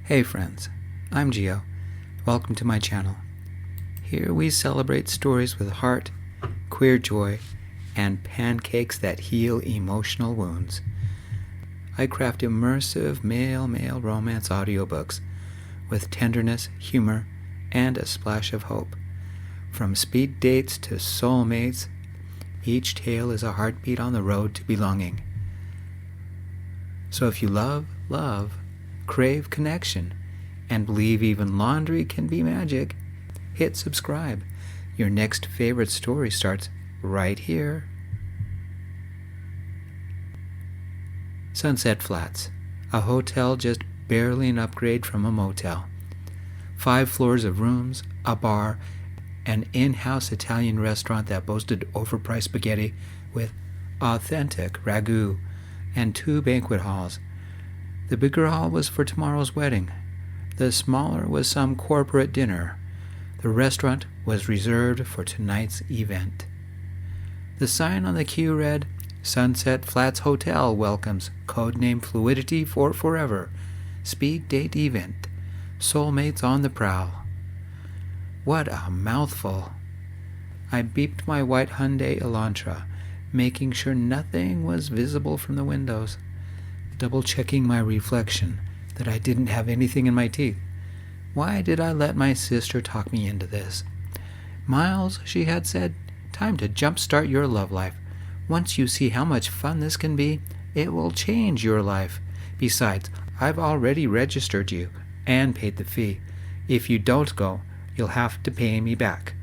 Hey friends, I'm Gio. Welcome to my channel. Here we celebrate stories with heart, queer joy, and pancakes that heal emotional wounds. I craft immersive male romance audiobooks with tenderness, humor, and a splash of hope. From speed dates to soulmates, each tale is a heartbeat on the road to belonging. So if you love, crave connection, and believe even laundry can be magic, hit subscribe. Your next favorite story starts right here. Sunset Flats, a hotel just barely an upgrade from a motel. 5 floors of rooms, a bar, an in-house Italian restaurant that boasted overpriced spaghetti with authentic ragu, and 2 banquet halls. The bigger hall was for tomorrow's wedding. The smaller was some corporate dinner. The restaurant was reserved for tonight's event. The sign on the queue read, Sunset Flats Hotel welcomes codename Fluidity for Forever. Speed date event. Soulmates on the prowl. What a mouthful. I beeped my white Hyundai Elantra, making sure nothing was visible from the windows, double-checking my reflection that I didn't have anything in my teeth. Why did I let my sister talk me into this? Miles, she had said, time to jumpstart your love life. Once you see how much fun this can be, it will change your life. Besides, I've already registered you and paid the fee. If you don't go, you'll have to pay me back.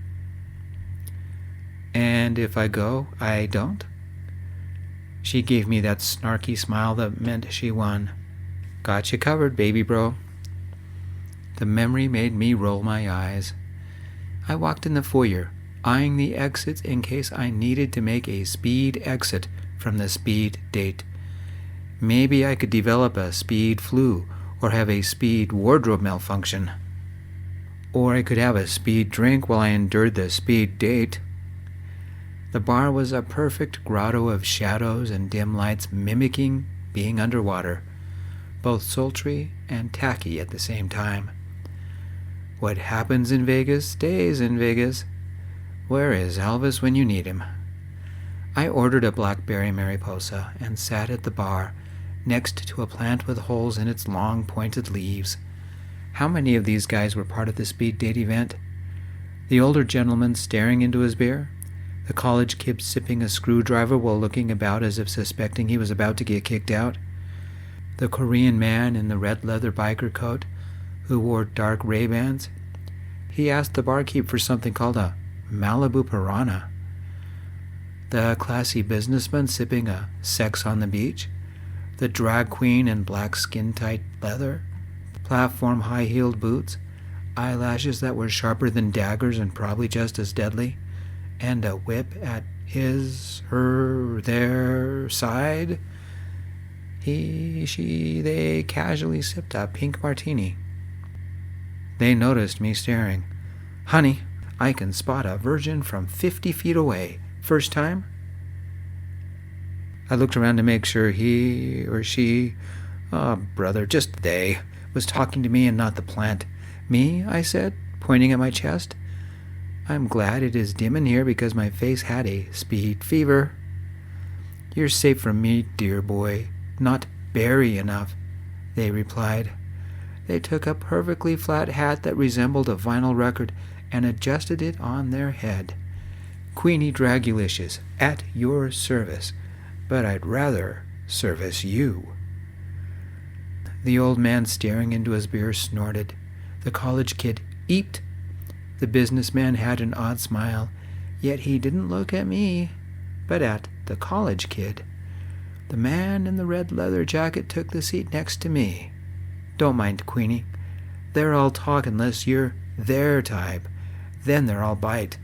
And if I go, I don't? She gave me that snarky smile that meant she won. Got you covered, baby bro. The memory made me roll my eyes. I walked in the foyer, eyeing the exits in case I needed to make a speed exit from the speed date. Maybe I could develop a speed flu or have a speed wardrobe malfunction. Or I could have a speed drink while I endured the speed date. The bar was a perfect grotto of shadows and dim lights mimicking being underwater, both sultry and tacky at the same time. What happens in Vegas stays in Vegas. Where is Elvis when you need him? I ordered a blackberry Mariposa and sat at the bar next to a plant with holes in its long pointed leaves. How many of these guys were part of the speed date event? The older gentleman staring into his beer? The college kid sipping a screwdriver while looking about as if suspecting he was about to get kicked out? The Korean man in the red leather biker coat who wore dark Ray-Bans? He asked the barkeep for something called a Malibu Piranha. The classy businessman sipping a Sex on the Beach? The drag queen in black skin-tight leather? Platform high-heeled boots? Eyelashes that were sharper than daggers and probably just as deadly? And a whip at their side? They casually sipped a pink martini. They noticed me staring. Honey, I can spot a virgin from 50 feet away. First time? I looked around to make sure he or she, brother, just they, was talking to me and not the plant. Me, I said, pointing at my chest. I'm glad it is dim in here because my face had a speed fever. You're safe from me, dear boy. Not berry enough, they replied. They took a perfectly flat hat that resembled a vinyl record and adjusted it on their head. Queenie Dragulicious, at your service, but I'd rather service you. The old man staring into his beer snorted. The college kid eeped. The businessman had an odd smile, yet he didn't look at me, but at the college kid. The man in the red leather jacket took the seat next to me. Don't mind Queenie. They're all talk unless you're their type. Then they're all bite.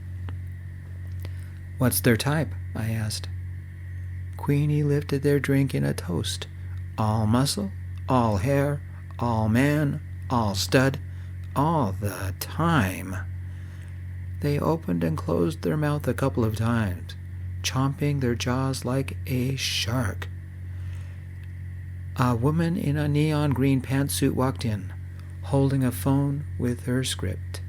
What's their type? I asked. Queenie lifted their drink in a toast. All muscle, all hair, all man, all stud, all the time. They opened and closed their mouth a couple of times, chomping their jaws like a shark. A woman in a neon green pantsuit walked in, holding a phone with her script.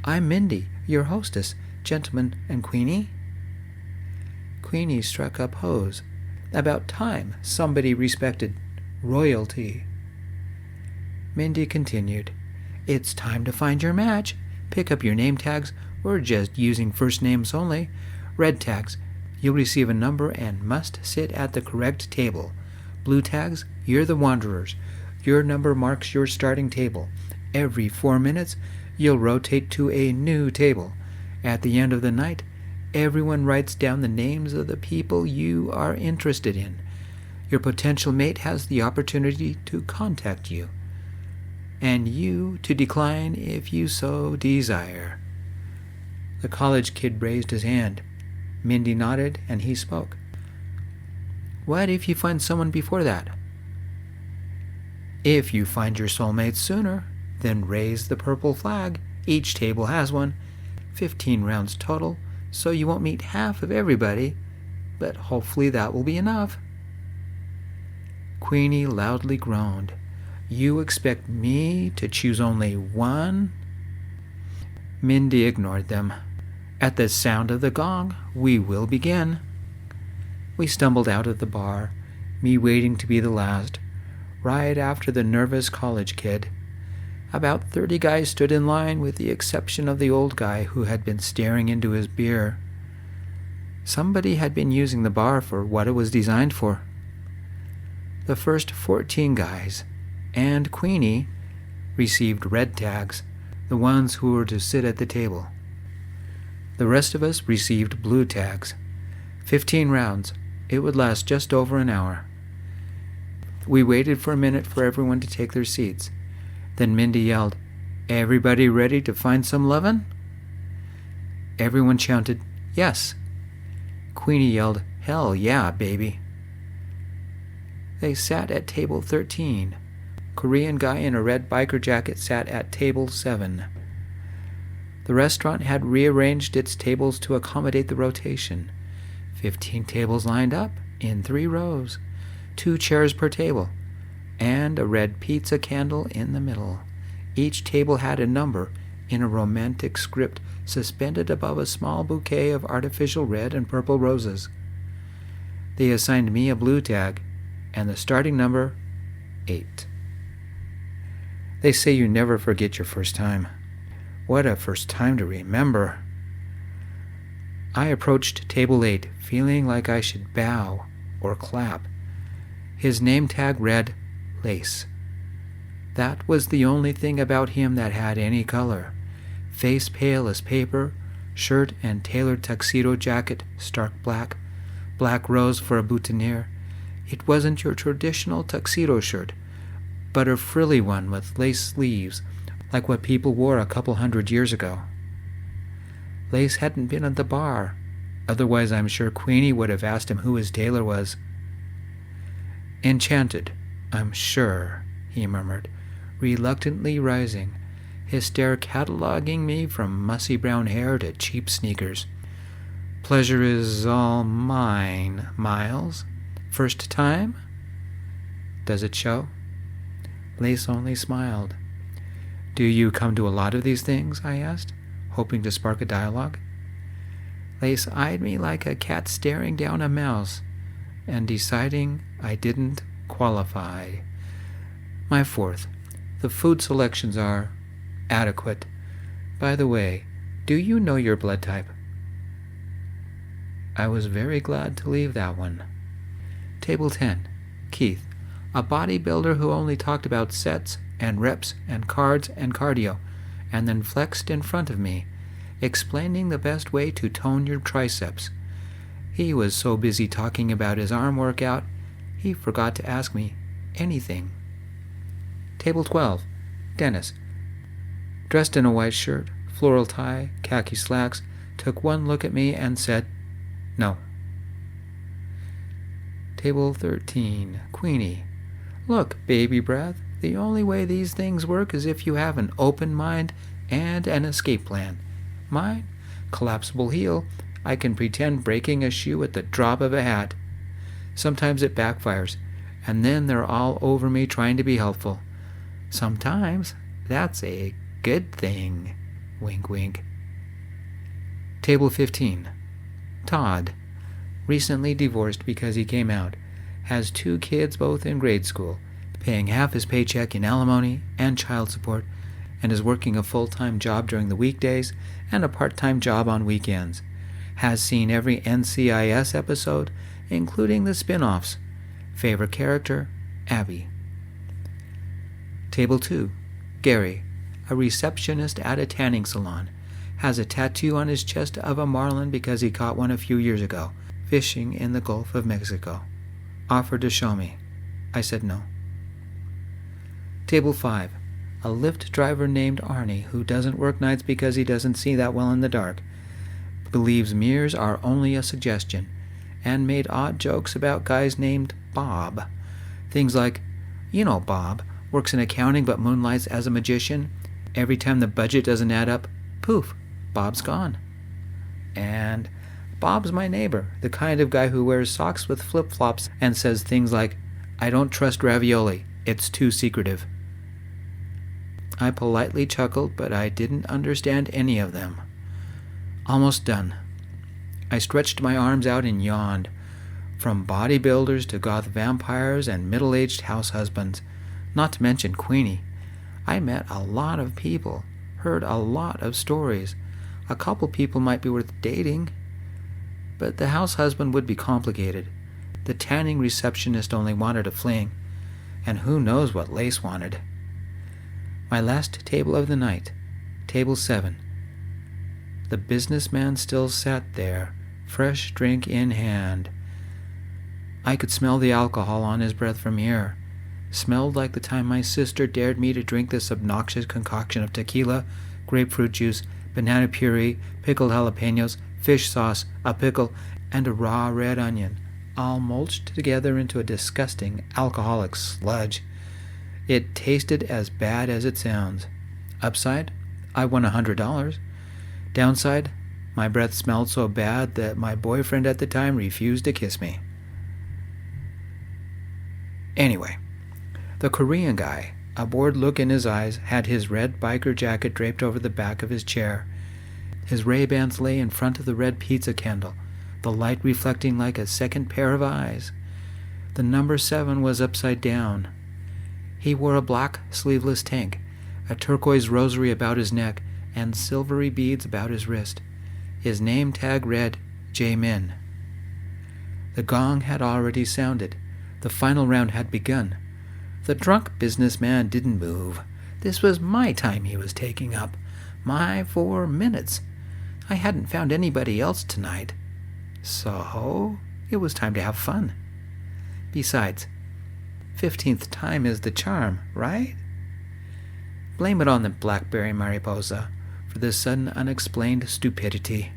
"I'm Mindy, your hostess, gentlemen, and Queenie." Queenie struck up hose. About time somebody respected royalty. Mindy continued, "It's time to find your match. Pick up your name tags. We're just using first names only. Red tags, you'll receive a number and must sit at the correct table. Blue tags, you're the wanderers. Your number marks your starting table. Every 4 minutes, you'll rotate to a new table. At the end of the night, everyone writes down the names of the people you are interested in. Your potential mate has the opportunity to contact you, and you to decline if you so desire." The college kid raised his hand. Mindy nodded, and he spoke. "What if you find someone before that?" "If you find your soulmate sooner, then raise the purple flag. Each table has one. 15 rounds total, so you won't meet half of everybody, but hopefully that will be enough." Queenie loudly groaned. "You expect me to choose only one?" Mindy ignored them. "At the sound of the gong, we will begin." We stumbled out of the bar, me waiting to be the last, right after the nervous college kid. About 30 guys stood in line with the exception of the old guy who had been staring into his beer. Somebody had been using the bar for what it was designed for. The first 14 guys, and Queenie, received red tags, the ones who were to sit at the table. The rest of us received blue tags. 15 rounds. It would last just over an hour. We waited for a minute for everyone to take their seats. Then Mindy yelled, "Everybody ready to find some lovin'?" Everyone chanted, "Yes." Queenie yelled, "Hell yeah, baby." They sat at table 13. Korean guy in a red biker jacket sat at table 7. The restaurant had rearranged its tables to accommodate the rotation. 15 tables lined up in 3 rows, 2 chairs per table, and a red pizza candle in the middle. Each table had a number in a romantic script suspended above a small bouquet of artificial red and purple roses. They assigned me a blue tag, and the starting number, 8. They say you never forget your first time. What a first time to remember. I approached table 8, feeling like I should bow or clap. His name tag read, Lace. That was the only thing about him that had any color. Face pale as paper, shirt and tailored tuxedo jacket, stark black, black rose for a boutonniere. It wasn't your traditional tuxedo shirt, but a frilly one with lace sleeves, like what people wore a couple 100 years ago. Lace hadn't been at the bar, otherwise I'm sure Queenie would have asked him who his tailor was. "Enchanted, I'm sure," he murmured, reluctantly rising, his stare cataloging me from mussy brown hair to cheap sneakers. "Pleasure is all mine, Miles. First time? Does it show?" Lace only smiled. "Do you come to a lot of these things?" I asked, hoping to spark a dialogue. Lace eyed me like a cat staring down a mouse, and deciding I didn't qualify. My 4th, the food selections are adequate. By the way, do you know your blood type? I was very glad to leave that one. Table 10, Keith, a bodybuilder who only talked about sets and reps and cards and cardio, and then flexed in front of me, explaining the best way to tone your triceps. He was so busy talking about his arm workout, he forgot to ask me anything. Table 12, Dennis, dressed in a white shirt, floral tie, khaki slacks, took one look at me and said, "No." Table 13, Queenie, look, baby breath, the only way these things work is if you have an open mind and an escape plan. Mine, collapsible heel, I can pretend breaking a shoe at the drop of a hat. Sometimes it backfires, and then they're all over me trying to be helpful. Sometimes That's a good thing. Wink, wink. Table 15. Todd. Recently divorced because he came out. Has 2 kids, both in grade school. Paying half his paycheck in alimony and child support, and is working a full-time job during the weekdays and a part-time job on weekends. Has seen every NCIS episode, including the spin-offs. Favorite character, Abby. Table 2. Gary, a receptionist at a tanning salon. Has a tattoo on his chest of a marlin because he caught one a few years ago, fishing in the Gulf of Mexico. Offered to show me. I said no. Table 5. A Lyft driver named Arnie who doesn't work nights because he doesn't see that well in the dark. Believes mirrors are only a suggestion, and made odd jokes about guys named Bob. Things like, you know Bob, works in accounting but moonlights as a magician. Every time the budget doesn't add up, poof, Bob's gone. And Bob's my neighbor, the kind of guy who wears socks with flip-flops and says things like, I don't trust ravioli, it's too secretive. I politely chuckled, but I didn't understand any of them. Almost done. I stretched my arms out and yawned. From bodybuilders to goth vampires and middle-aged house husbands, not to mention Queenie. I met a lot of people, heard a lot of stories. A couple people might be worth dating, but the house husband would be complicated. The tanning receptionist only wanted a fling, and who knows what Lace wanted. My last table of the night, table 7. The businessman still sat there, fresh drink in hand. I could smell the alcohol on his breath from here. Smelled like the time my sister dared me to drink this obnoxious concoction of tequila, grapefruit juice, banana puree, pickled jalapenos, fish sauce, a pickle, and a raw red onion, all mulched together into a disgusting alcoholic sludge. It tasted as bad as it sounds. Upside, I won $100. Downside, my breath smelled so bad that my boyfriend at the time refused to kiss me. Anyway, the Korean guy, a bored look in his eyes, had his red biker jacket draped over the back of his chair. His Ray-Bans lay in front of the red pizza candle, the light reflecting like a second pair of eyes. The number 7 was upside down. He wore a black, sleeveless tank, a turquoise rosary about his neck, and silvery beads about his wrist. His name tag read, Jae-Min. The gong had already sounded. The final round had begun. The drunk businessman didn't move. This was my time he was taking up. My 4 minutes. I hadn't found anybody else tonight. So, it was time to have fun. Besides, 15th time is the charm, right? Blame it on the blackberry mariposa for this sudden unexplained stupidity.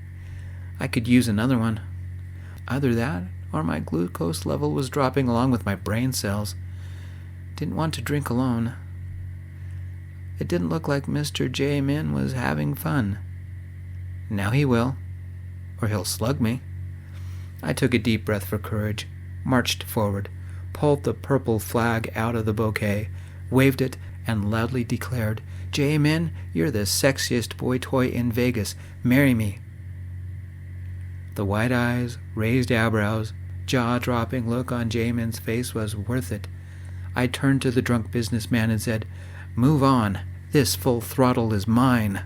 I could use another one. Either that, or my glucose level was dropping along with my brain cells. Didn't want to drink alone. It didn't look like Mr. Jae-Min was having fun. Now he will, or he'll slug me. I took a deep breath for courage, marched forward, pulled the purple flag out of the bouquet, waved it, and loudly declared, Jae-Min, you're the sexiest boy toy in Vegas. Marry me. The wide eyes, raised eyebrows, jaw-dropping look on Jae-Min's face was worth it. I turned to the drunk businessman and said, Move on. This full throttle is mine.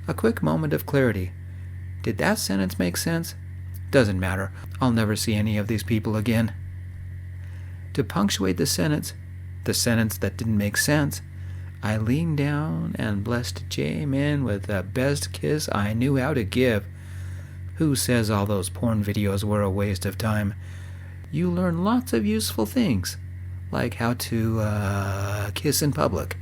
A quick moment of clarity. Did that sentence make sense? Doesn't matter. I'll never see any of these people again. To punctuate the sentence that didn't make sense, I leaned down and blessed Jae-Min with the best kiss I knew how to give. Who says all those porn videos were a waste of time? You learn lots of useful things, like how to kiss in public.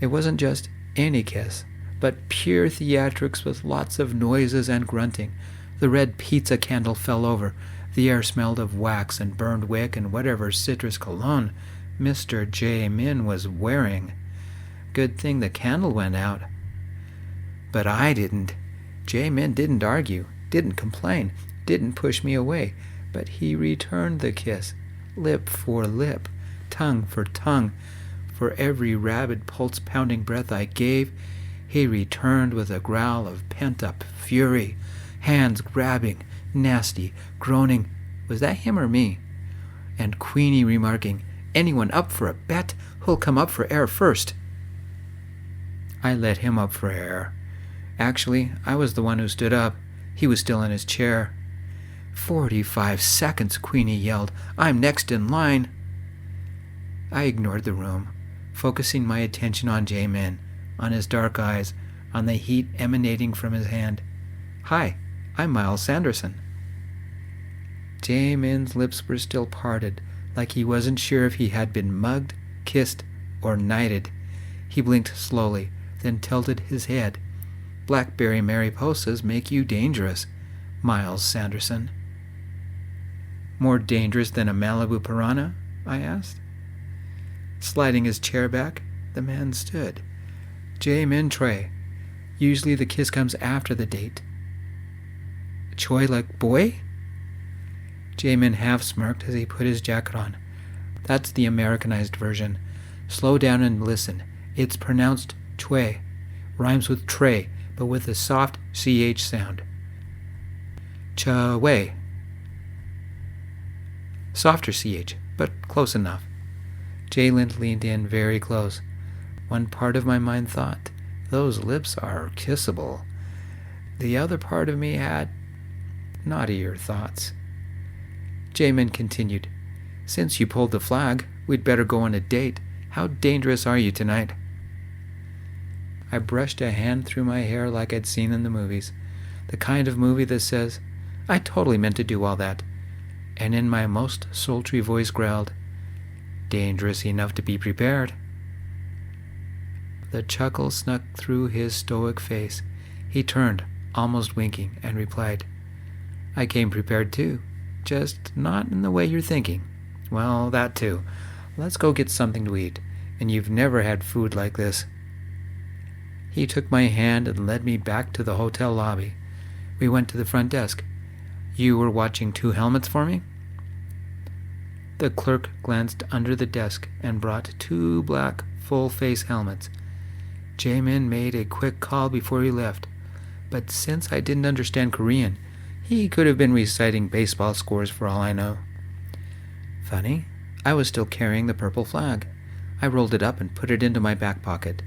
It wasn't just any kiss, but pure theatrics with lots of noises and grunting. The red pizza candle fell over. The air smelled of wax and burned wick and whatever citrus cologne Mr. Jae-Min was wearing. Good thing the candle went out. But I didn't. Jae-Min didn't argue, didn't complain, didn't push me away, but he returned the kiss, lip for lip, tongue for tongue, For every rabid, pulse-pounding breath I gave, he returned with a growl of pent-up fury, hands grabbing, nasty, groaning, was that him or me? And Queenie remarking, anyone up for a bet? Who'll come up for air first? I let him up for air. Actually, I was the one who stood up. He was still in his chair. 45 seconds, Queenie yelled. I'm next in line. I ignored the room, focusing my attention on Jae-Min, on his dark eyes, on the heat emanating from his hand. Hi, I'm Miles Sanderson. Jae-Min's lips were still parted, like he wasn't sure if he had been mugged, kissed, or knighted. He blinked slowly, then tilted his head. Blackberry Mariposas make you dangerous, Miles Sanderson. More dangerous than a Malibu piranha? I asked. Sliding his chair back, the man stood. Jae-Min Trey. Usually the kiss comes after the date. Choi like boy? Jae-Min half smirked as he put his jacket on. That's the Americanized version. Slow down and listen. It's pronounced Choi. Rhymes with Trey, but with a soft CH sound. Cha-way. Softer CH, but close enough. Jalen leaned in very close. One part of my mind thought, those lips are kissable. The other part of me had naughtier thoughts. Jae-Min continued, since you pulled the flag, we'd better go on a date. How dangerous are you tonight? I brushed a hand through my hair like I'd seen in the movies, the kind of movie that says, I totally meant to do all that, and in my most sultry voice growled, dangerous enough to be prepared. The chuckle snuck through his stoic face. He turned, almost winking, and replied, I came prepared too, just not in the way you're thinking. Well, that too. Let's go get something to eat, and you've never had food like this. He took my hand and led me back to the hotel lobby. We went to the front desk. You were watching 2 helmets for me? The clerk glanced under the desk and brought 2 black, full-face helmets. Jae-Min made a quick call before he left, but since I didn't understand Korean, he could have been reciting baseball scores for all I know. Funny, I was still carrying the purple flag. I rolled it up and put it into my back pocket.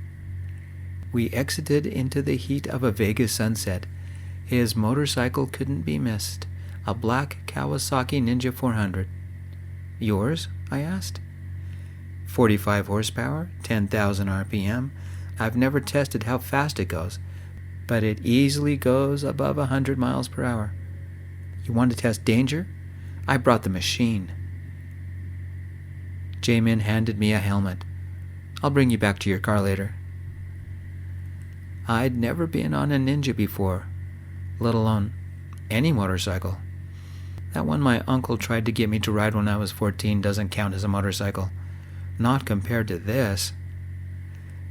We exited into the heat of a Vegas sunset. His motorcycle couldn't be missed, a black Kawasaki Ninja 400. Yours? I asked. 45 horsepower, 10,000 RPM. I've never tested how fast it goes, but it easily goes above 100 miles per hour. You want to test danger? I brought the machine. Jae-Min handed me a helmet. I'll bring you back to your car later. I'd never been on a Ninja before, let alone any motorcycle. That one my uncle tried to get me to ride when I was 14 doesn't count as a motorcycle. Not compared to this.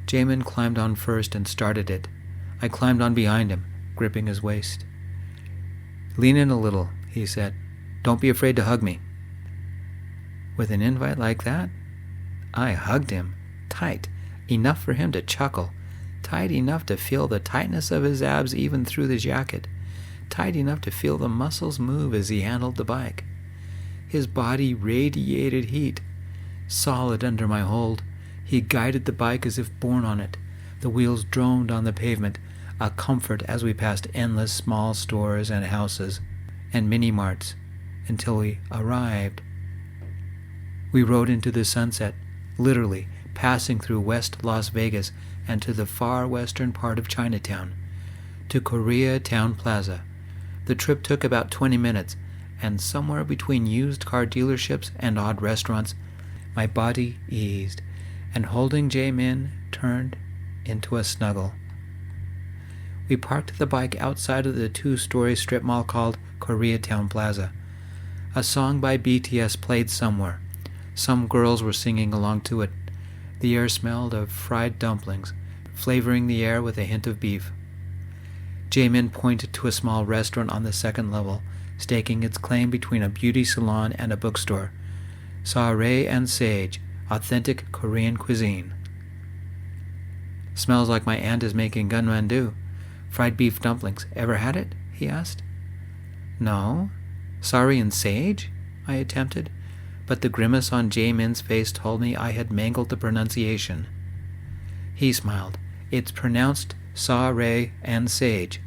Jae-Min climbed on first and started it. I climbed on behind him, gripping his waist. Lean in a little, he said. Don't be afraid to hug me. With an invite like that, I hugged him, tight, enough for him to chuckle, tight enough to feel the tightness of his abs even through the jacket, tight enough to feel the muscles move as he handled the bike. His body radiated heat. Solid under my hold, he guided the bike as if born on it. The wheels droned on the pavement, a comfort as we passed endless small stores and houses and mini-marts until we arrived. We rode into the sunset, literally passing through West Las Vegas and to the far western part of Chinatown, to Koreatown Plaza. The trip took about 20 minutes, and somewhere between used car dealerships and odd restaurants, my body eased, and holding Jae-Min turned into a snuggle. We parked the bike outside of the 2-story strip mall called Koreatown Plaza. A song by BTS played somewhere. Some girls were singing along to it. The air smelled of fried dumplings, flavoring the air with a hint of beef. Jae-Min pointed to a small restaurant on the second level, staking its claim between a beauty salon and a bookstore. Saray and Sage, authentic Korean cuisine. Smells like my aunt is making gunmandu. Fried beef dumplings. Ever had it? He asked. No. Sorry and sage? I attempted, but the grimace on Jae-Min's face told me I had mangled the pronunciation. He smiled. It's pronounced Sa-Re and Sage.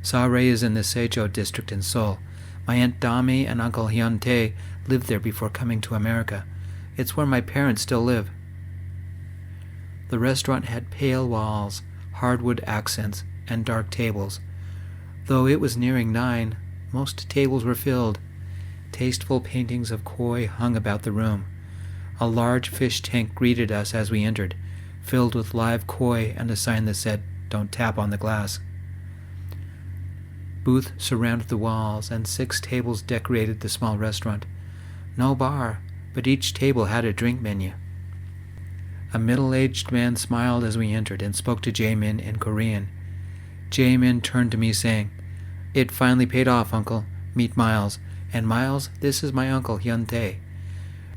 Sa-Re is in the Seicho district in Seoul. My Aunt Dami and Uncle Hyun-tae lived there before coming to America. It's where my parents still live. The restaurant had pale walls, hardwood accents, and dark tables. Though it was nearing 9, most tables were filled. Tasteful paintings of koi hung about the room. A large fish tank greeted us as we entered, filled with live koi and a sign that said, "Don't tap on the glass." Booths surrounded the walls, and 6 tables decorated the small restaurant. No bar, but each table had a drink menu. A middle-aged man smiled as we entered and spoke to Jae-Min in Korean. Jae-Min turned to me saying, "It finally paid off, Uncle. Meet Miles. And Miles, this is my uncle Hyun-tae,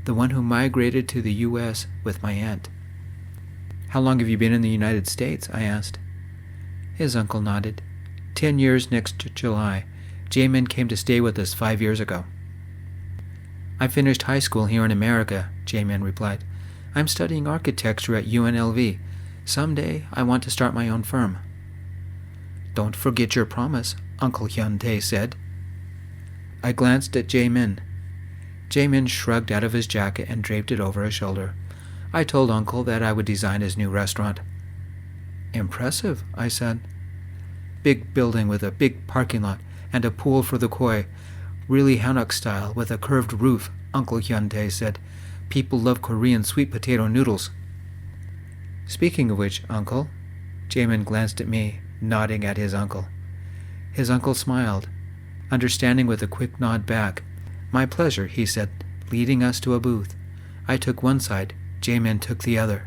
the one who migrated to the U.S. with my aunt." "How long have you been in the United States?" I asked. His uncle nodded. 10 years next July. Jae-Min came to stay with us 5 years ago. "I finished high school here in America," Jae-Min replied. "I'm studying architecture at UNLV. Someday I want to start my own firm." "Don't forget your promise," Uncle Hyun-tae said. I glanced at Jae-Min. Jae-Min shrugged out of his jacket and draped it over his shoulder. I told Uncle that I would design his new restaurant. "Impressive," I said. "Big building with a big parking lot and a pool for the koi. Really Hanok style with a curved roof," Uncle Hyun-tae said. "People love Korean sweet potato noodles." "Speaking of which, Uncle," Jae-Min glanced at me, nodding at his uncle. His uncle smiled, understanding with a quick nod back. "My pleasure," he said, leading us to a booth. I took one side, Jae-Min took the other.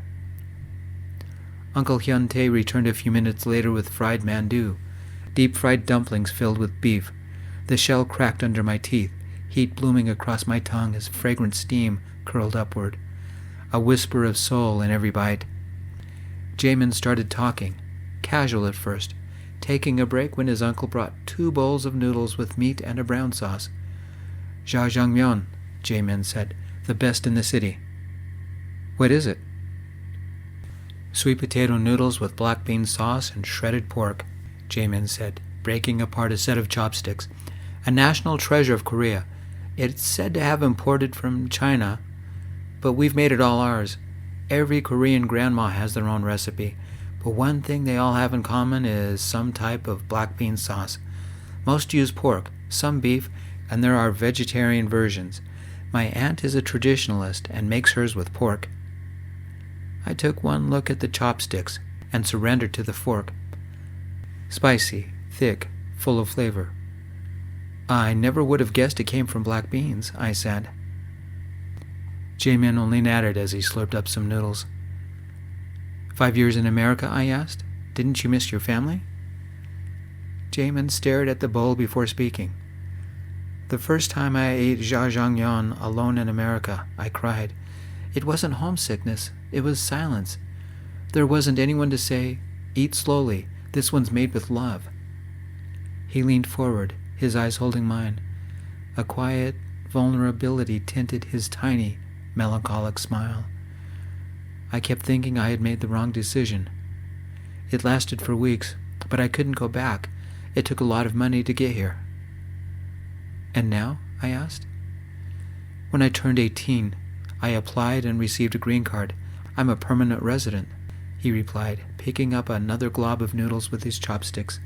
Uncle Hyun-tae returned a few minutes later with fried mandu, deep-fried dumplings filled with beef. The shell cracked under my teeth, heat blooming across my tongue as fragrant steam curled upward. A whisper of soul in every bite. Jae-Min started talking, casual at first, taking a break when his uncle brought 2 bowls of noodles with meat and a brown sauce. "Jajangmyeon," Jae-Min said, "the best in the city." "What is it?" "Sweet potato noodles with black bean sauce and shredded pork," Jae-Min said, breaking apart a set of chopsticks. "A national treasure of Korea. It's said to have imported from China, but we've made it all ours. Every Korean grandma has their own recipe, but one thing they all have in common is some type of black bean sauce. Most use pork, some beef, and there are vegetarian versions. My aunt is a traditionalist and makes hers with pork." I took one look at the chopsticks and surrendered to the fork. Spicy, thick, full of flavor. "I never would have guessed it came from black beans," I said. Jae-Min only nodded as he slurped up some noodles. 5 years in America?" I asked. "Didn't you miss your family?" Jae-Min stared at the bowl before speaking. "The first time I ate jjajangmyeon alone in America, I cried. It wasn't homesickness, it was silence. There wasn't anyone to say, 'Eat slowly, this one's made with love.'" He leaned forward, his eyes holding mine. A quiet vulnerability tinted his tiny, melancholic smile. I kept thinking I had made the wrong decision. It lasted for weeks, but I couldn't go back. It took a lot of money to get here. "And now?" I asked. "When I turned 18, I applied and received a green card. I'm a permanent resident," he replied, picking up another glob of noodles with his chopsticks.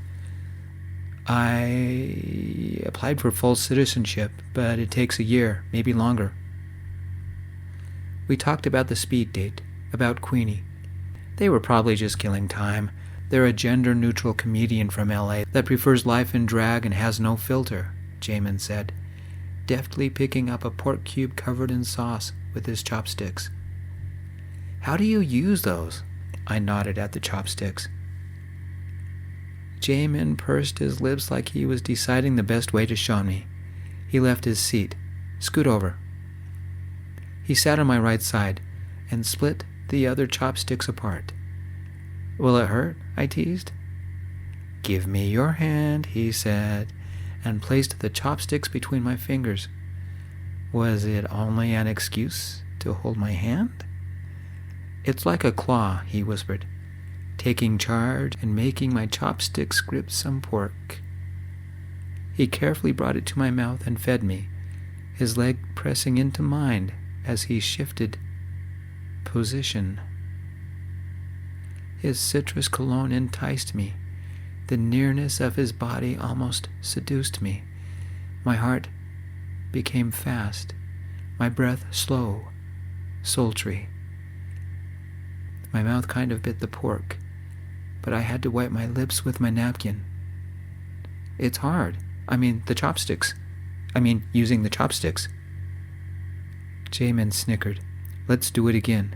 "I applied for full citizenship, but it takes a year, maybe longer." We talked about the speed date, about Queenie. They were probably just killing time. They're a gender-neutral comedian from LA that prefers life in drag and has no filter, Jae-Min said, deftly picking up a pork cube covered in sauce with his chopsticks. "How do you use those?" I nodded at the chopsticks. Jae-Min pursed his lips like he was deciding the best way to show me. He left his seat. "Scoot over." He sat on my right side and split the other chopsticks apart. Will it hurt? I teased. Give me your hand, he said, and placed the chopsticks between my fingers. Was it only an excuse to hold my hand? It's like a claw, he whispered, taking charge and making my chopsticks grip some pork. He carefully brought it to my mouth and fed me, his leg pressing into mine as he shifted position. His citrus cologne enticed me. The nearness of his body almost seduced me. My heart became fast, my breath slow, sultry. My mouth kind of bit the pork, but I had to wipe my lips with my napkin. It's hard. Using the chopsticks. Jae-Min snickered. Let's do it again.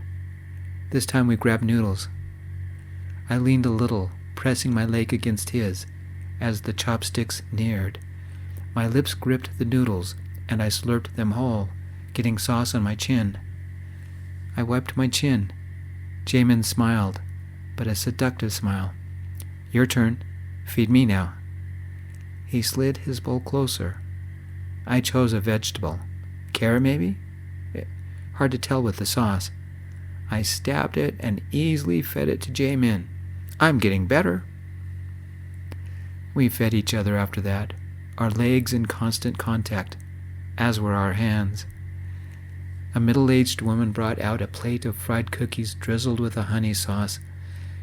This time we grabbed noodles. I leaned a little, pressing my leg against his, as the chopsticks neared. My lips gripped the noodles, and I slurped them whole, getting sauce on my chin. I wiped my chin. Jae-Min smiled, but a seductive smile. Your turn. Feed me now. He slid his bowl closer. I chose a vegetable. Carrot, maybe? Hard to tell with the sauce. I stabbed it and easily fed it to Jae-Min. I'm getting better. We fed each other after that, our legs in constant contact, as were our hands. A middle-aged woman brought out a plate of fried cookies drizzled with a honey sauce.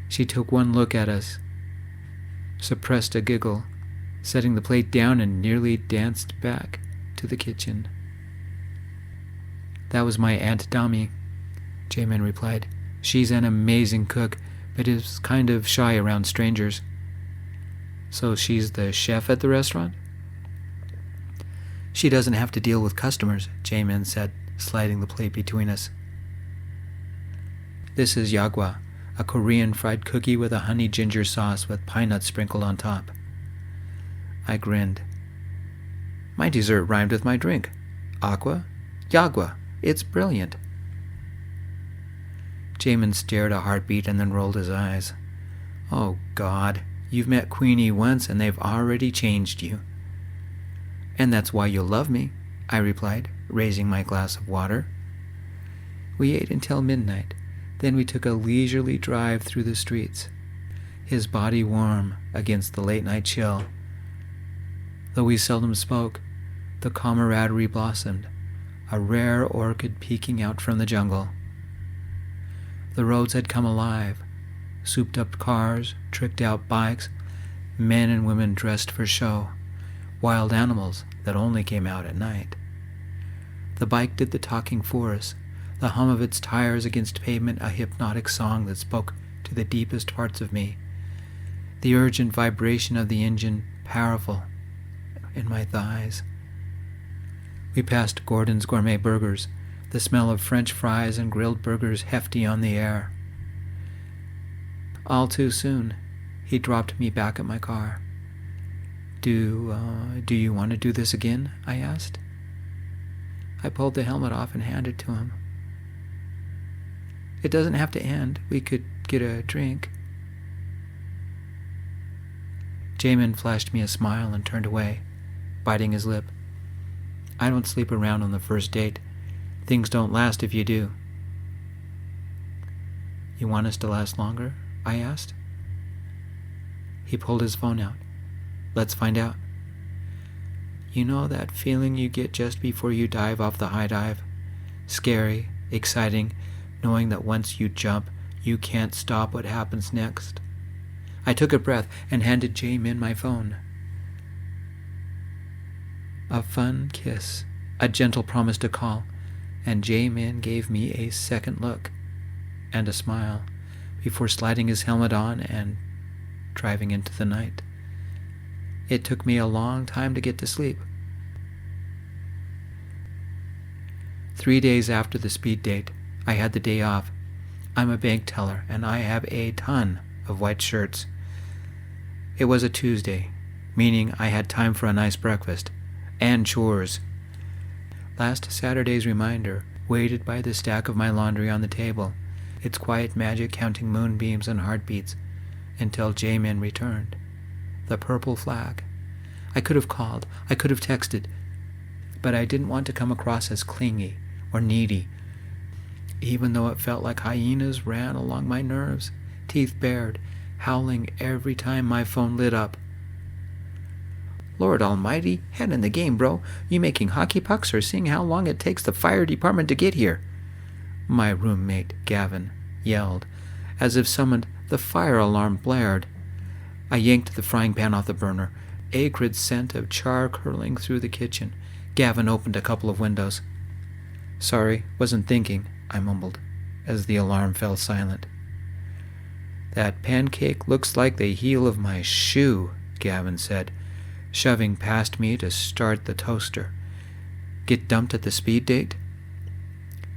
She took one look at us, suppressed a giggle, setting the plate down, and nearly danced back to the kitchen. That was my Aunt Dami, Jae-Min replied. She's an amazing cook, but is kind of shy around strangers. So she's the chef at the restaurant? She doesn't have to deal with customers, Jae-Min said, sliding the plate between us. This is yagwa, a Korean fried cookie with a honey ginger sauce with pine nuts sprinkled on top. I grinned. My dessert rhymed with my drink. Aqua? Yagwa. It's brilliant. Jae-Min stared a heartbeat and then rolled his eyes. Oh, God, you've met Queenie once and they've already changed you. And that's why you'll love me, I replied, raising my glass of water. We ate until midnight. Then we took a leisurely drive through the streets, his body warm against the late-night chill. Though we seldom spoke, the camaraderie blossomed, a rare orchid peeking out from the jungle. The roads had come alive, souped-up cars, tricked-out bikes, men and women dressed for show, wild animals that only came out at night. The bike did the talking for us, the hum of its tires against pavement a hypnotic song that spoke to the deepest parts of me, the urgent vibration of the engine powerful in my thighs. We passed Gordon's Gourmet Burgers, the smell of French fries and grilled burgers hefty on the air. All too soon, he dropped me back at my car. Do you want to do this again? I asked. I pulled the helmet off and handed it to him. It doesn't have to end. We could get a drink. Jae-Min flashed me a smile and turned away, biting his lip. I don't sleep around on the first date. Things don't last if you do. You want us to last longer? I asked. He pulled his phone out. Let's find out. You know that feeling you get just before you dive off the high dive? Scary, exciting, knowing that once you jump, you can't stop what happens next. I took a breath and handed Jae-Min my phone. A fun kiss, a gentle promise to call, and Jae-Min gave me a second look and a smile before sliding his helmet on and driving into the night. It took me a long time to get to sleep. 3 days after the speed date, I had the day off. I'm a bank teller, and I have a ton of white shirts. It was a Tuesday, meaning I had time for a nice breakfast and chores. Last Saturday's reminder waited by the stack of my laundry on the table, its quiet magic counting moonbeams and heartbeats, until Jae-Min returned. The purple flag. I could have called, I could have texted, but I didn't want to come across as clingy or needy, even though it felt like hyenas ran along my nerves, teeth bared, howling every time my phone lit up. Lord almighty, head in the game, bro. You making hockey pucks or seeing how long it takes the fire department to get here? My roommate, Gavin, yelled, as if summoned. The fire alarm blared. I yanked the frying pan off the burner, acrid scent of char curling through the kitchen. Gavin opened a couple of windows. Sorry, wasn't thinking, I mumbled, as the alarm fell silent. That pancake looks like the heel of my shoe, Gavin said, shoving past me to start the toaster. Get dumped at the speed date?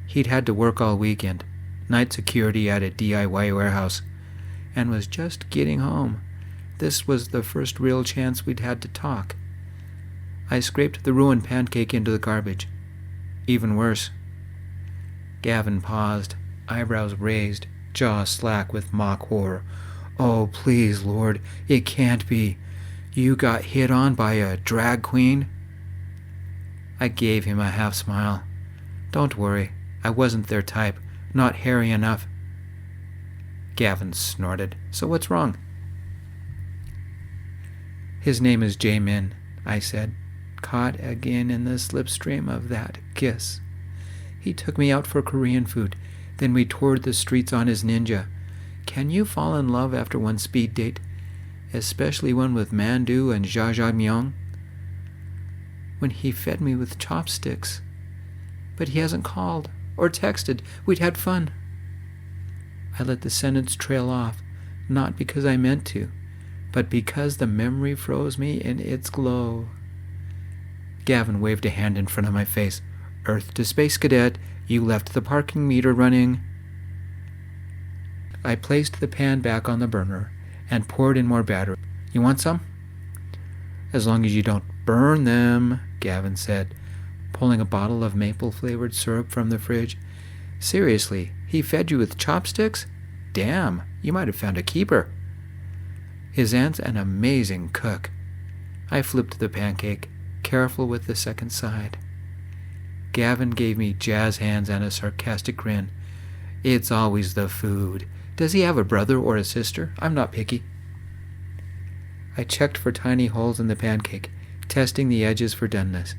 He'd had to work all weekend, night security at a DIY warehouse, and was just getting home. This was the first real chance we'd had to talk. I scraped the ruined pancake into the garbage. Even worse. Gavin paused, eyebrows raised, jaw slack with mock horror. Oh, please, Lord, it can't be. You got hit on by a drag queen? I gave him a half smile. Don't worry, I wasn't their type, not hairy enough. Gavin snorted. So what's wrong? His name is Jae-Min, I said, caught again in the slipstream of that kiss. He took me out for Korean food. Then we toured the streets on his Ninja. Can you fall in love after one speed date? Especially one with Mandu and Jajangmyeon? When he fed me with chopsticks. But he hasn't called or texted. We'd had fun. I let the sentence trail off, not because I meant to, but because the memory froze me in its glow. Gavin waved a hand in front of my face. Earth to space, cadet. You left the parking meter running. I placed the pan back on the burner and poured in more batter. You want some? As long as you don't burn them, Gavin said, pulling a bottle of maple-flavored syrup from the fridge. Seriously, he fed you with chopsticks? Damn, you might have found a keeper. His aunt's an amazing cook. I flipped the pancake, careful with the second side. Gavin gave me jazz hands and a sarcastic grin. It's always the food. Does he have a brother or a sister? I'm not picky. I checked for tiny holes in the pancake, testing the edges for doneness.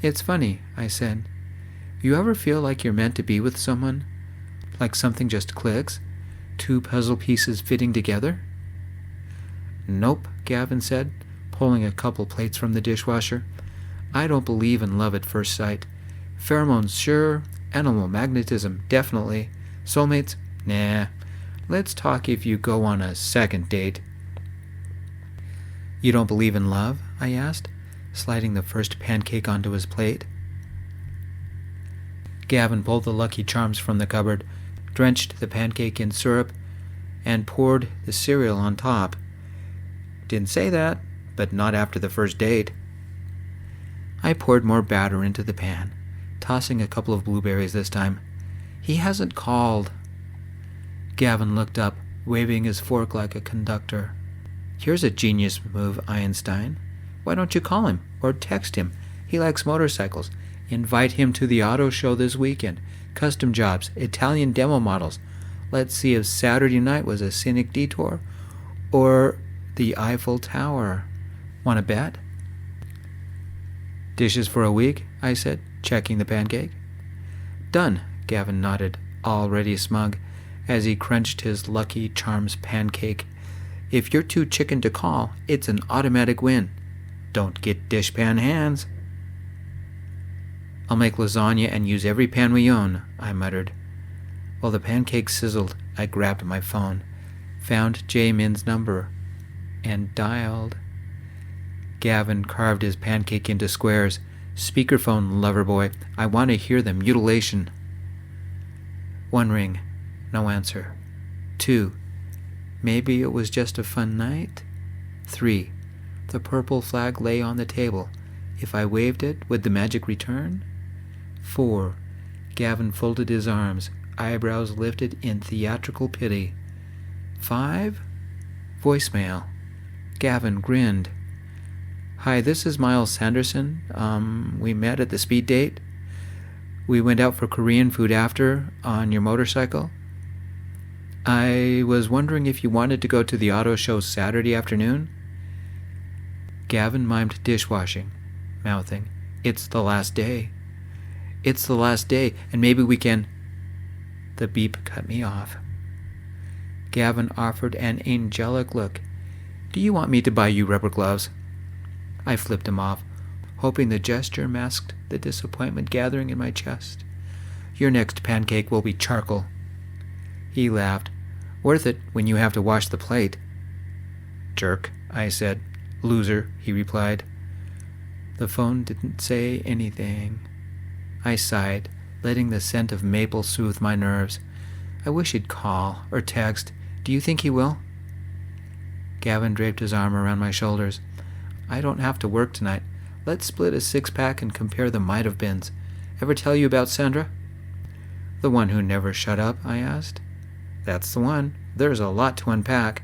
It's funny, I said. You ever feel like you're meant to be with someone? Like something just clicks? Two puzzle pieces fitting together? Nope, Gavin said, pulling a couple plates from the dishwasher. I don't believe in love at first sight. Pheromones, sure. Animal magnetism, definitely. Soulmates? Nah. Let's talk if you go on a second date. You don't believe in love? I asked, sliding the first pancake onto his plate. Gavin pulled the Lucky Charms from the cupboard, drenched the pancake in syrup, and poured the cereal on top. Didn't say that, but not after the first date. I poured more batter into the pan, tossing a couple of blueberries this time. He hasn't called. Gavin looked up, waving his fork like a conductor. Here's a genius move, Einstein. Why don't you call him or text him? He likes motorcycles. Invite him to the auto show this weekend. Custom jobs, Italian demo models. Let's see if Saturday night was a scenic detour or the Eiffel Tower. Want to bet? Dishes for a week, I said, checking the pancake. Done, Gavin nodded, already smug, as he crunched his Lucky Charms pancake. If you're too chicken to call, it's an automatic win. Don't get dishpan hands. I'll make lasagna and use every pan we own, I muttered. While the pancake sizzled, I grabbed my phone, found Jae-Min's number, and dialed. Gavin carved his pancake into squares. Speakerphone, lover boy. I want to hear the mutilation. 1 ring. No answer. 2. Maybe it was just a fun night? 3. The purple flag lay on the table. If I waved it, would the magic return? 4. Gavin folded his arms, eyebrows lifted in theatrical pity. 5. Voicemail. Gavin grinned. "Hi, this is Miles Sanderson. We met at the speed date. We went out for Korean food after, on your motorcycle. I was wondering if you wanted to go to the auto show Saturday afternoon." Gavin mimed dishwashing, mouthing, "It's the last day. It's the last day, and maybe we can—" The beep cut me off. Gavin offered an angelic look. "Do you want me to buy you rubber gloves?" I flipped him off, hoping the gesture masked the disappointment gathering in my chest. "Your next pancake will be charcoal." He laughed. "Worth it when you have to wash the plate." "Jerk," I said. "Loser," he replied. The phone didn't say anything. I sighed, letting the scent of maple soothe my nerves. I wish he'd call or text. "Do you think he will?" Gavin draped his arm around my shoulders. "I don't have to work tonight. Let's split a six-pack and compare the might-have-beens. Ever tell you about Sandra?" "The one who never shut up?" I asked. "That's the one. There's a lot to unpack."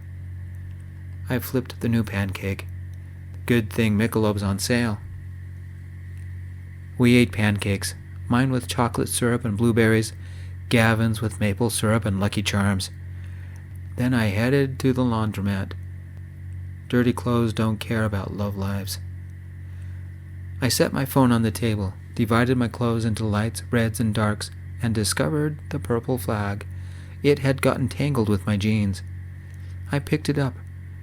I flipped the new pancake. Good thing Michelob's on sale. We ate pancakes, mine with chocolate syrup and blueberries, Gavin's with maple syrup and Lucky Charms. Then I headed to the laundromat. Dirty clothes don't care about love lives. I set my phone on the table, divided my clothes into lights, reds, and darks, and discovered the purple flag. It had gotten tangled with my jeans. I picked it up,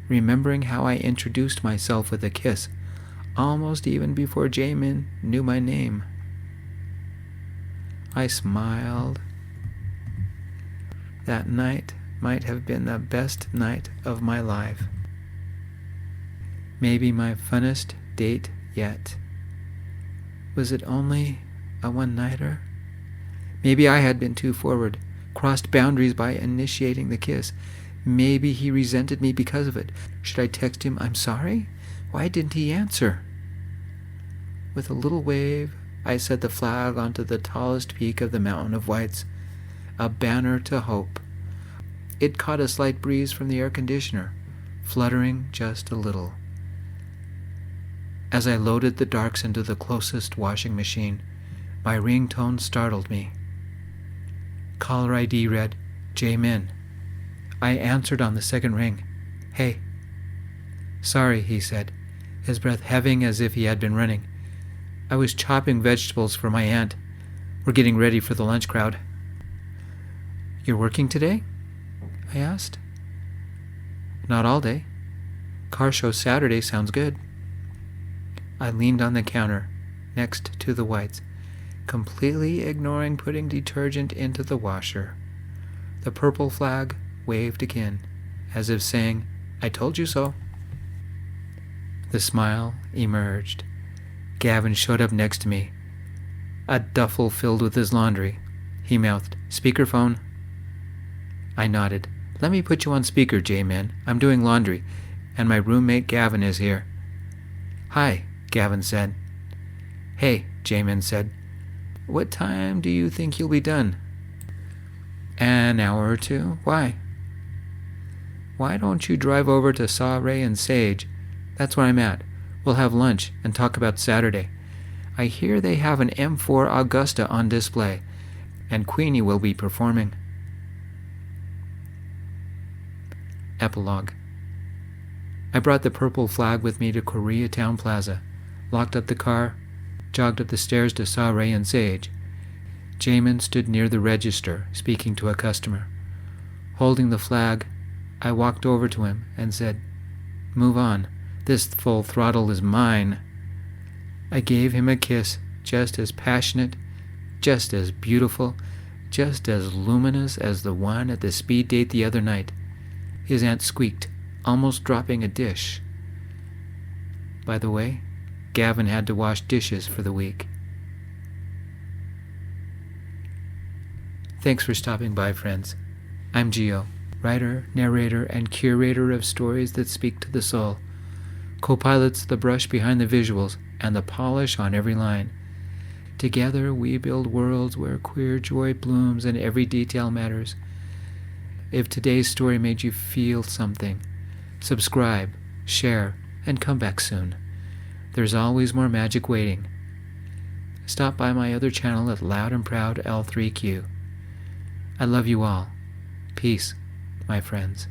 remembering how I introduced myself with a kiss, almost even before Jae-Min knew my name. I smiled. That night might have been the best night of my life. Maybe my funnest date yet. Was it only a one-nighter? Maybe I had been too forward, crossed boundaries by initiating the kiss. Maybe he resented me because of it. Should I text him, "I'm sorry"? Why didn't he answer? With a little wave, I set the flag onto the tallest peak of the mountain of whites, a banner to hope. It caught a slight breeze from the air conditioner, fluttering just a little. As I loaded the darks into the closest washing machine, my ringtone startled me. Caller ID read, "Jae-Min." I answered on the second ring. "Hey." "Sorry," he said, his breath heaving as if he had been running. "I was chopping vegetables for my aunt. We're getting ready for the lunch crowd." "You're working today?" I asked. "Not all day. Car show Saturday sounds good." I leaned on the counter, next to the whites, completely ignoring putting detergent into the washer. The purple flag waved again, as if saying, "I told you so." The smile emerged. Gavin showed up next to me, a duffel filled with his laundry. He mouthed, "Speakerphone." I nodded. "Let me put you on speaker, Jae-Min. I'm doing laundry, and my roommate Gavin is here." "Hi," Gavin said. "Hey," Jae-Min said. "What time do you think you'll be done?" "An hour or two. Why?" "Why don't you drive over to Saw Ray and Sage? That's where I'm at. We'll have lunch and talk about Saturday. I hear they have an M4 Augusta on display, and Queenie will be performing." Epilogue. I brought the purple flag with me to Koreatown Plaza, locked up the car, jogged up the stairs to Saw Ray and Sage. Jae-Min stood near the register, speaking to a customer. Holding the flag, I walked over to him and said, "Move on. This full throttle is mine." I gave him a kiss, just as passionate, just as beautiful, just as luminous as the one at the speed date the other night. His aunt squeaked, almost dropping a dish. By the way, Gavin had to wash dishes for the week. Thanks for stopping by, friends. I'm Gio, writer, narrator, and curator of stories that speak to the soul. Co-pilots the brush behind the visuals and the polish on every line. Together we build worlds where queer joy blooms and every detail matters. If today's story made you feel something, Subscribe, share, and come back soon. There's always more magic waiting. Stop by my other channel at Loud and Proud L3Q. I love you all. Peace, my friends.